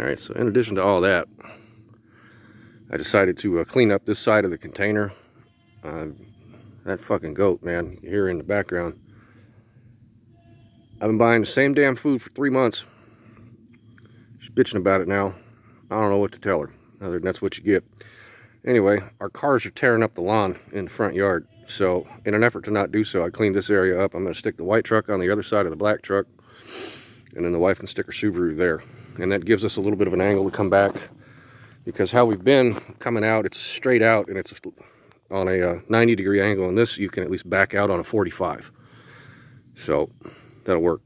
Alright, so in addition to all that, I decided to clean up this side of the container. That fucking goat, man, you hear in the background. I've been buying the same damn food for 3 months. She's bitching about it now. I don't know what to tell her, other than that's what you get. Anyway, our cars are tearing up the lawn in the front yard. So, in an effort to not do so, I cleaned this area up. I'm going to stick the white truck on the other side of the black truck. And then the wife can stick her Subaru there. And that gives us a little bit of an angle to come back. Because how we've been coming out, it's straight out and it's on a 90-degree angle. And this, you can at least back out on a 45. So, that'll work.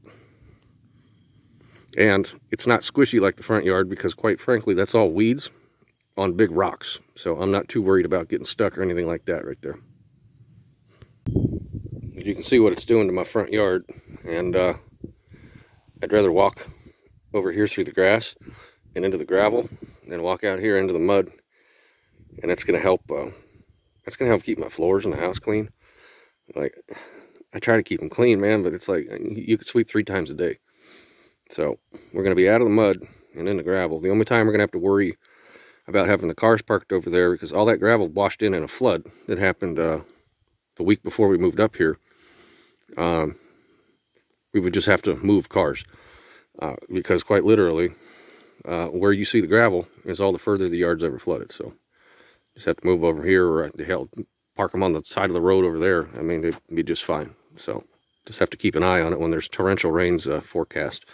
And it's not squishy like the front yard because, quite frankly, that's all weeds on big rocks. So I'm not too worried about getting stuck or anything like that right there. You can see what it's doing to my front yard. And I'd rather walk over here through the grass and into the gravel than walk out here into the mud. And that's going to help. That's going to help keep my floors in the house clean. Like, I try to keep them clean, man, but it's like you could sweep 3 times a day. So we're going to be out of the mud and in the gravel. The only time we're going to have to worry about having the cars parked over there, because all that gravel washed in a flood that happened the week before we moved up here. We would just have to move cars because quite literally where you see the gravel is all the further the yard's ever flooded. So just have to move over here, or the hell, park them on the side of the road over there. I mean, they'd be just fine. So just have to keep an eye on it when there's torrential rains forecast.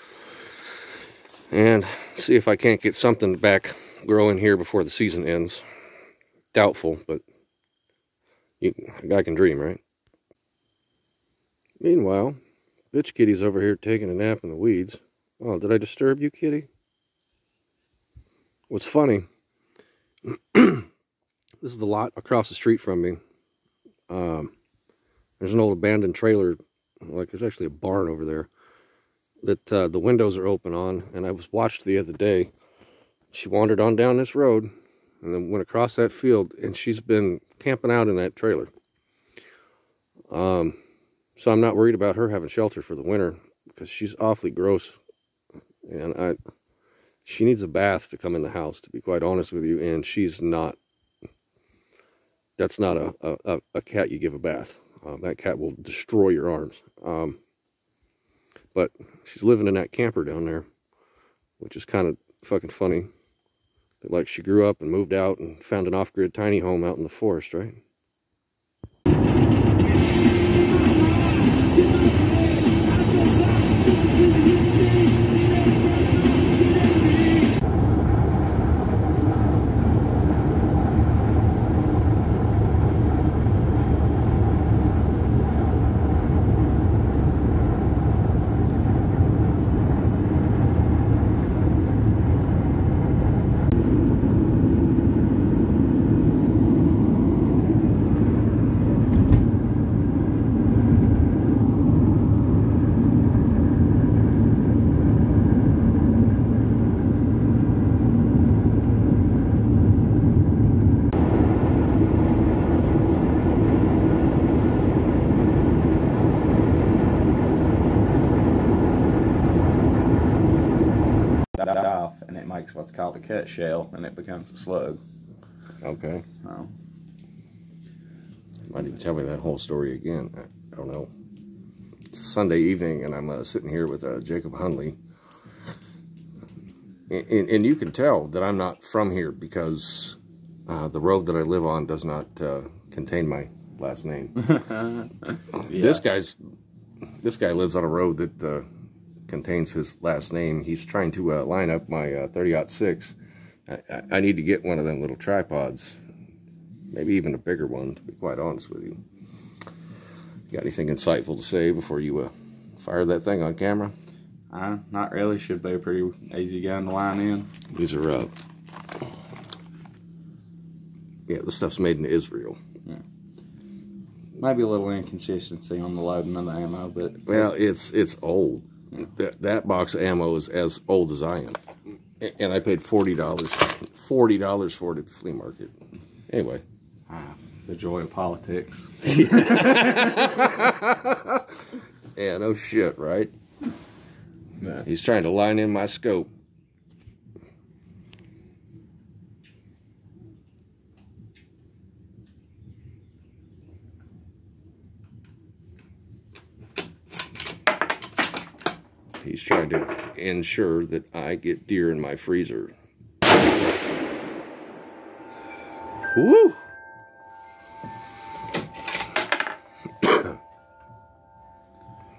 And see if I can't get something back growing here before the season ends. Doubtful, but a guy can dream, right? Meanwhile, bitch kitty's over here taking a nap in the weeds. Oh, did I disturb you, kitty? What's funny, this is the lot across the street from me. There's an old abandoned trailer, like there's actually a barn over there, that the windows are open on, and I was watched the other day. She wandered on down this road and then went across that field, and she's been camping out in that trailer. So I'm not worried about her having shelter for the winter because she's awfully gross, and she needs a bath to come in the house, to be quite honest with you, and she's not, that's not a cat you give a bath. That cat will destroy your arms. But she's living in that camper down there, which is kind of fucking funny. Like, she grew up and moved out and found an off-grid tiny home out in the forest, right? Off, and it makes what's called a cut shell, and it becomes a slug. Okay. Oh. Might even tell me that whole story again. I don't know. It's a Sunday evening, and I'm sitting here with Jacob Hunley. And you can tell that I'm not from here because the road that I live on does not contain my last name. Yeah. This guy lives on a road that contains his last name. He's trying to line up my 30-06. I need to get one of them little tripods, maybe even a bigger one, to be quite honest with you. Got anything insightful to say before you fire that thing on camera? Not really. Should be a pretty easy gun to line in. These are yeah, this stuff's made in Israel. Yeah. Maybe a little inconsistency on the loading of the ammo, but well, it's old. That box of ammo is as old as I am. And I paid $40 for it at the flea market. Anyway. The joy of politics. Yeah, no shit, right? Yeah. He's trying to line in my scope. He's trying to ensure that I get deer in my freezer. Woo!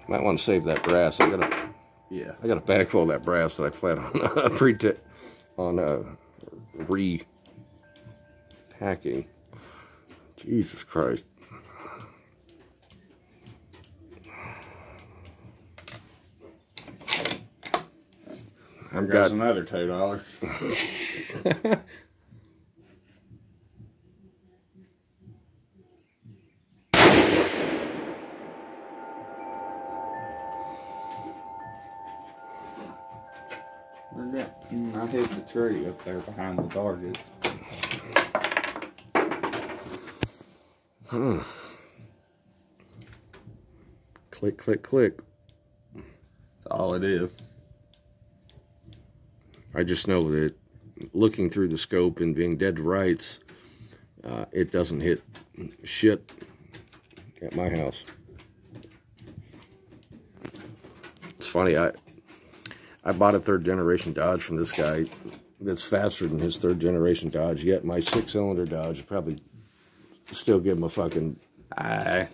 Might want to save that brass. I got a bag full of that brass that I plan on repacking. Jesus Christ. I've got another $2. I hit the tree up there behind the target. Click, click, click. That's all it is. I just know that looking through the scope and being dead to rights, it doesn't hit shit at my house. It's funny, I bought a 3rd generation Dodge from this guy that's faster than his 3rd generation Dodge, yet my 6-cylinder Dodge would probably still give him a fucking... My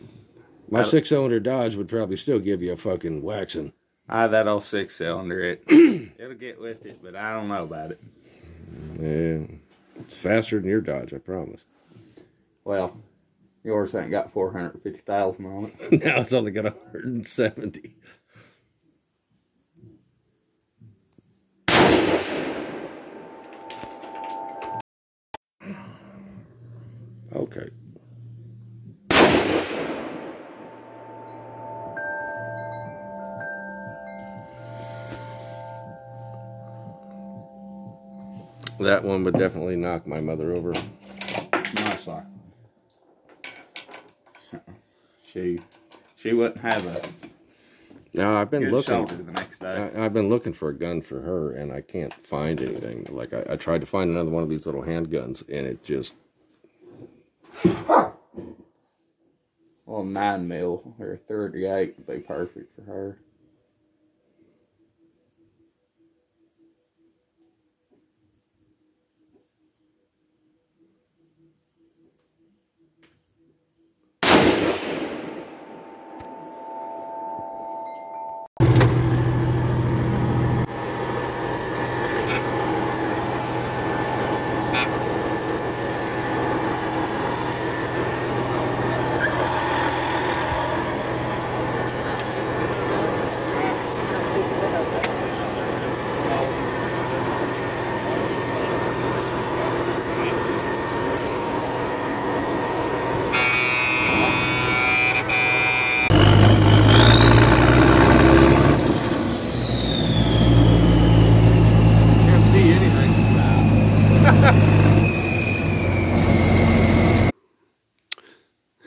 6-cylinder Dodge would probably still give you a fucking waxing. That old 6-cylinder, it'll get with it, but I don't know about it. Yeah, it's faster than your Dodge, I promise. Well, yours ain't got 450,000 on it. Now it's only got 170. Okay. That one would definitely knock my mother over. Nice like. She wouldn't have a. No, I've been looking. The next day. I've been looking for a gun for her, and I can't find anything. Like I tried to find another one of these little handguns, and it just. Well, 9mm or 38 would be perfect for her.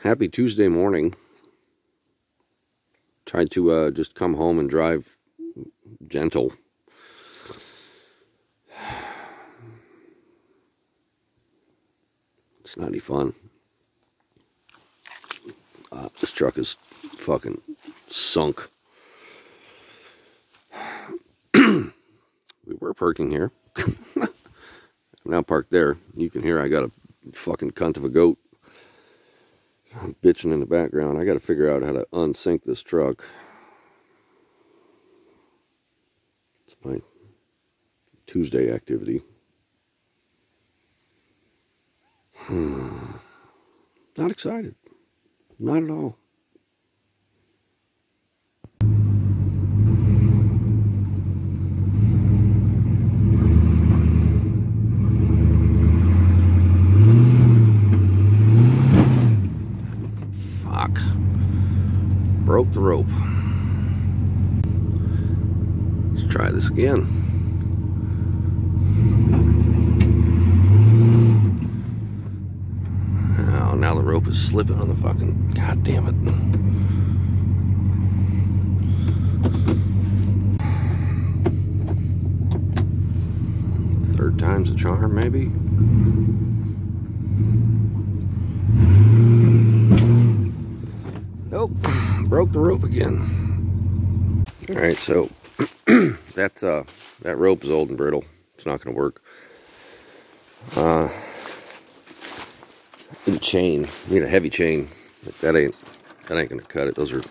Happy Tuesday morning. Tried to just come home and drive gentle. It's not any fun. This truck is fucking sunk. We were parking here. I'm now parked there. You can hear I got a fucking cunt of a goat bitching in the background. I got to figure out how to unsink this truck. It's my Tuesday activity. Not excited. Not at all. Fuck. Broke the rope. Let's try this again. Oh, now the rope is slipping on the fucking... God damn it. Third time's a charm, maybe? Nope. Broke the rope again. Alright, so That rope is old and brittle. It's not going to work. Need a chain. Need a heavy chain. That ain't going to cut it. Those are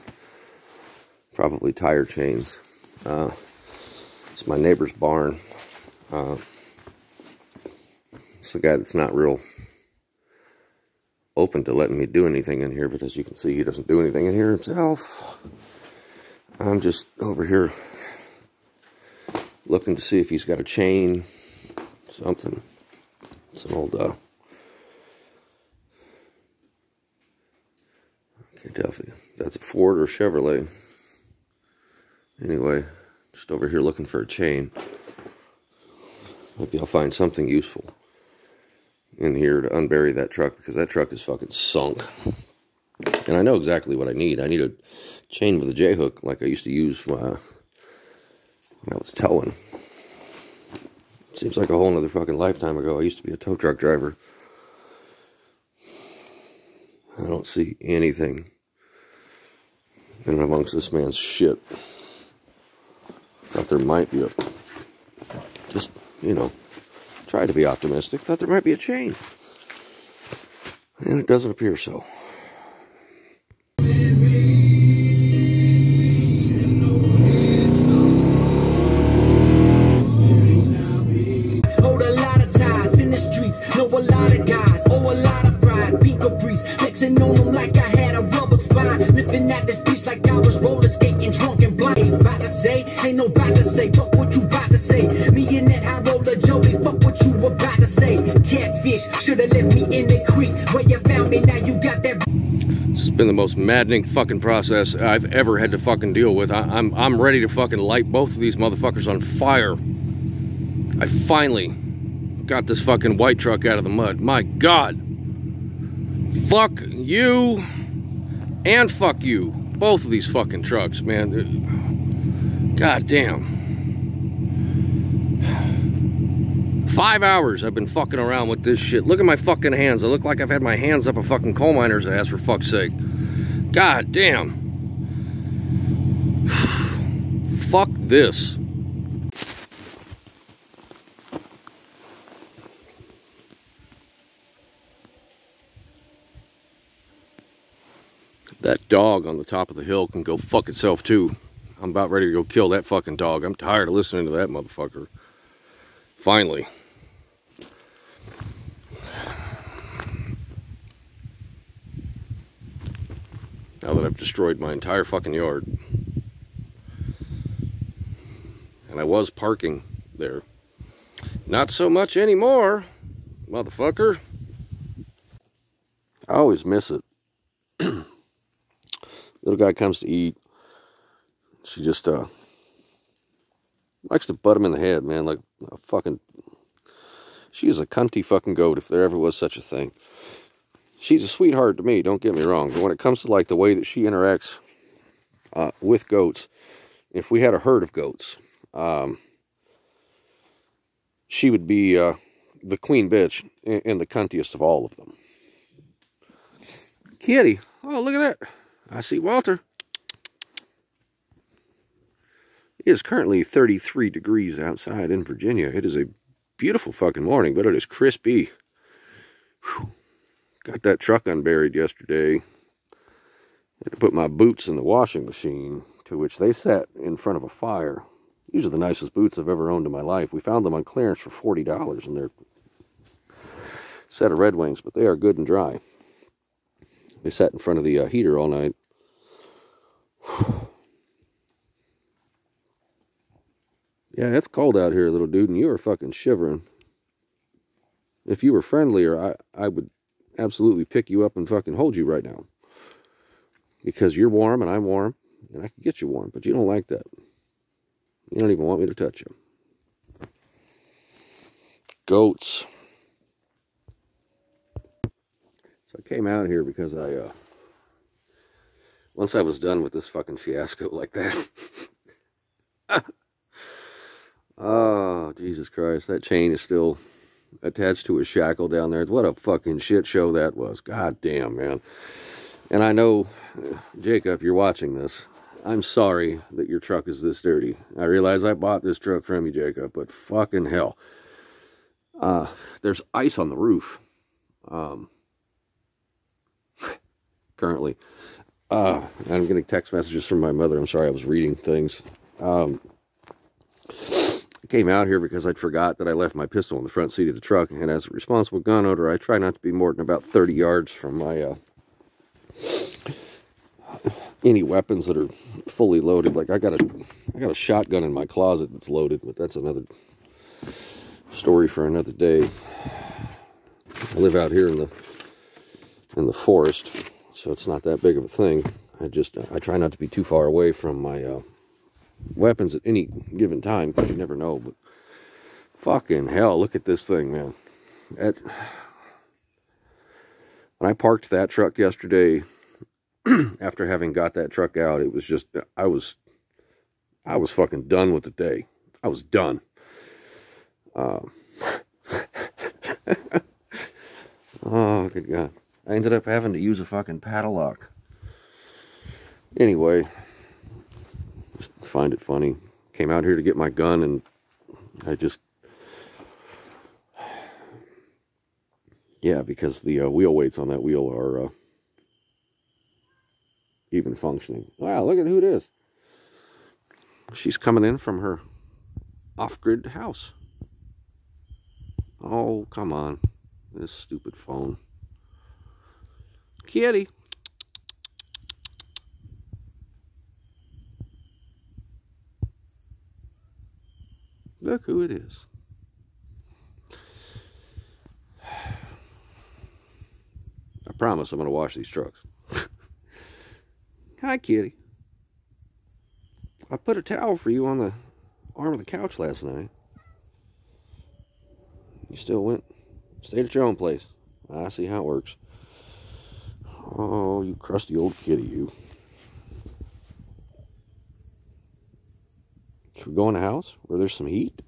probably tire chains. It's my neighbor's barn. It's the guy that's not real open to letting me do anything in here, but as you can see, he doesn't do anything in here himself. I'm just over here looking to see if he's got a chain, something. It's an old, can't tell if that's a Ford or Chevrolet. Anyway, just over here looking for a chain. Maybe I'll find something useful in here to unbury that truck, because that truck is fucking sunk. And I know exactly what I need. I need a chain with a J-hook like I used to use when I was towing. Seems like a whole nother fucking lifetime ago. I used to be a tow truck driver. I don't see anything in amongst this man's shit. Thought there might be a... Just, you know, try to be optimistic. Thought there might be a chain. And it doesn't appear so. Hold a lot of ties in the streets. Know a lot of guys. Oh, a lot of pride. Beat Caprice. Flexing on them like I had a rubber spine. Living at this beach like I was roller skating, drunk and blind. Ain't about to say, ain't no about to say. Fuck what you about to say. Me and that high roller Joey. Fuck what you about to say. Catfish shoulda left me in the creek where you found me. Now you got that. This has been the most maddening fucking process I've ever had to fucking deal with. I'm ready to fucking light both of these motherfuckers on fire. I finally got this fucking white truck out of the mud. My God. Fuck you and fuck you. Both of these fucking trucks, man. God damn. 5 hours I've been fucking around with this shit. Look at my fucking hands. I look like I've had my hands up a fucking coal miner's ass, for fuck's sake. God damn. Fuck this. That dog on the top of the hill can go fuck itself too. I'm about ready to go kill that fucking dog. I'm tired of listening to that motherfucker. Finally. Now that I've destroyed my entire fucking yard. And I was parking there. Not so much anymore, motherfucker. I always miss it. Little guy comes to eat. She just likes to butt him in the head, man, like a fucking... She is a cunty fucking goat, if there ever was such a thing. She's a sweetheart to me, don't get me wrong, but when it comes to like the way that she interacts with goats, if we had a herd of goats, she would be the queen bitch and the cuntiest of all of them. Kitty, oh, look at that. I see Walter. It is currently 33 degrees outside in Virginia. It is a beautiful fucking morning, but it is crispy. Whew. Got that truck unburied yesterday. Had to put my boots in the washing machine, to which they sat in front of a fire. These are the nicest boots I've ever owned in my life. We found them on clearance for $40, and they're a set of Red Wings, but they are good and dry. They sat in front of the heater all night. Yeah, it's cold out here, little dude, and you are fucking shivering. If you were friendlier, I would absolutely pick you up and fucking hold you right now. Because you're warm and I'm warm, and I can get you warm, but you don't like that. You don't even want me to touch you. Goats. So I came out here because once I was done with this fucking fiasco like that. Oh, Jesus Christ. That chain is still attached to a shackle down there. What a fucking shit show that was. God damn, man. And I know, Jacob, you're watching this. I'm sorry that your truck is this dirty. I realize I bought this truck from you, Jacob, but fucking hell. There's ice on the roof. Currently. I'm getting text messages from my mother. I'm sorry, I was reading things. I came out here because I'd forgot that I left my pistol in the front seat of the truck, and as a responsible gun owner, I try not to be more than about 30 yards from my any weapons that are fully loaded. Like I got a shotgun in my closet that's loaded, but that's another story for another day. I live out here in the forest, so it's not that big of a thing. I try not to be too far away from my weapons at any given time, because you never know. But fucking hell, look at this thing, man. When I parked that truck yesterday, after having got that truck out, it was just, I was fucking done with the day. I was done. Oh, good God. I ended up having to use a fucking padlock. Anyway, just find it funny. Came out here to get my gun, and I just... Yeah, because the wheel weights on that wheel are even functioning. Wow, look at who it is. She's coming in from her off-grid house. Oh, come on. This stupid phone. Kitty. Look who it is. I promise I'm going to wash these trucks. Hi, kitty. I put a towel for you on the arm of the couch last night. You still stayed at your own place. I see how it works. Oh, you crusty old kitty, you. Should we go in the house where there's some heat?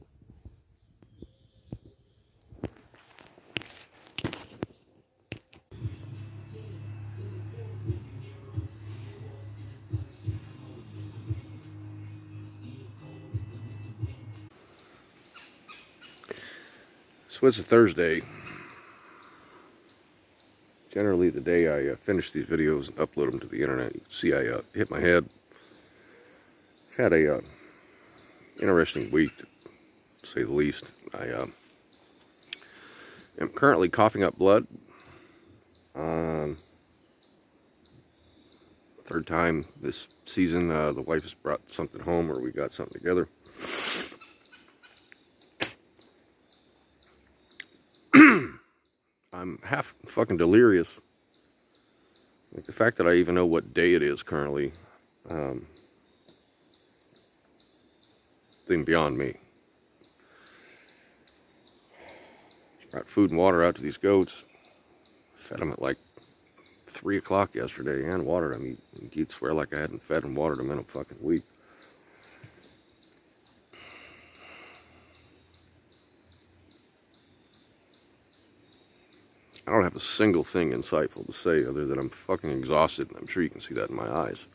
So it's a Thursday. Generally the day I finish these videos and upload them to the internet. You can see I hit my head. I've had a interesting week, to say the least. I am currently coughing up blood. Third time this season. The wife has brought something home, or we got something together. I'm half fucking delirious. Like the fact that I even know what day it is currently, thing beyond me. Brought food and water out to these goats. Fed them at like 3 o'clock yesterday and watered them. You'd swear like I hadn't fed and watered them in a fucking week. I don't have a single thing insightful to say other than I'm fucking exhausted, and I'm sure you can see that in my eyes.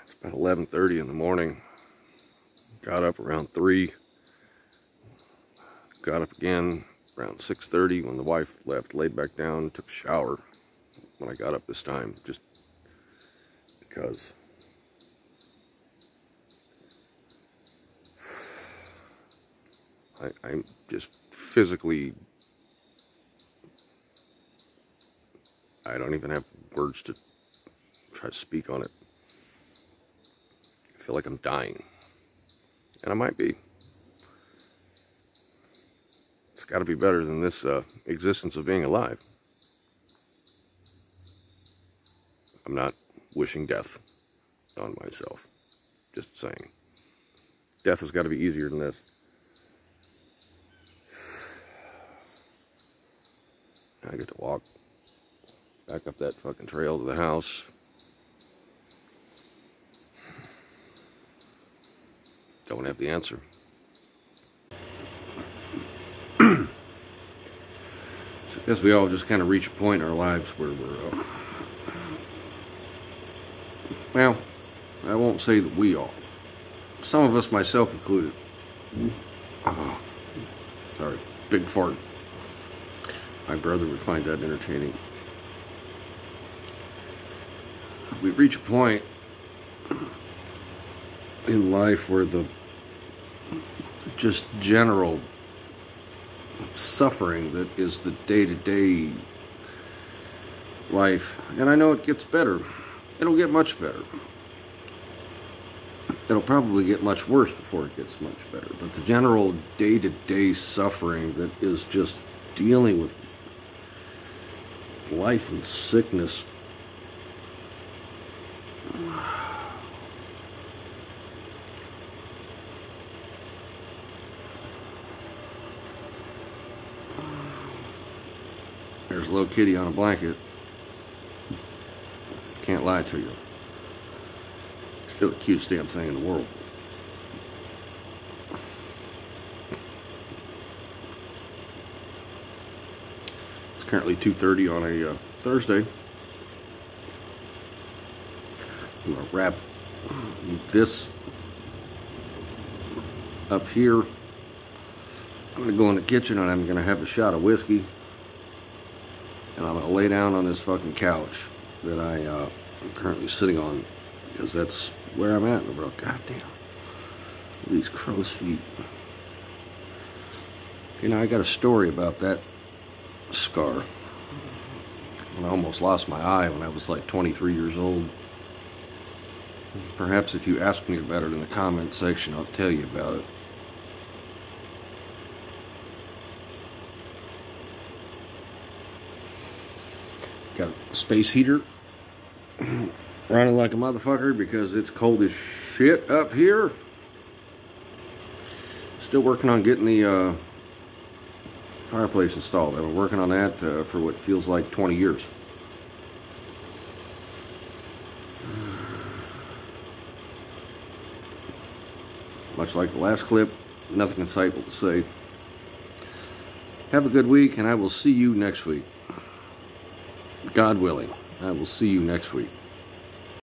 It's about 11:30 in the morning. Got up around 3. Got up again around 6:30 when the wife left, laid back down, took a shower when I got up this time, just because. I'm just physically, I don't even have words to try to speak on it. I feel like I'm dying. And I might be. It's got to be better than this existence of being alive. I'm not wishing death on myself. Just saying. Death has got to be easier than this. I get to walk back up that fucking trail to the house. Don't have the answer. guess we all just kind of reach a point in our lives where we're, well, I won't say that we all. Some of us, myself included. Oh, sorry, big fart. My brother would find that entertaining. We reach a point in life where the just general suffering that is the day-to-day life, and I know it gets better. It'll get much better. It'll probably get much worse before it gets much better. But the general day-to-day suffering that is just dealing with life and sickness. There's a little kitty on a blanket. Can't lie to you. Still the cutest damn thing in the world. It's currently 2:30 on a Thursday. I'm going to wrap this up here. I'm going to go in the kitchen and I'm going to have a shot of whiskey. And I'm going to lay down on this fucking couch that I'm currently sitting on, because that's where I'm at in the world. God damn. These crow's feet. You know, I got a story about that scar. When I almost lost my eye when I was like 23 years old. Perhaps if you ask me about it in the comment section, I'll tell you about it. Got a space heater running like a motherfucker because it's cold as shit up here. Still working on getting the fireplace installed. I've been working on that for what feels like 20 years. Much like the last clip, nothing insightful to say. Have a good week, and I will see you next week. God willing, I will see you next week.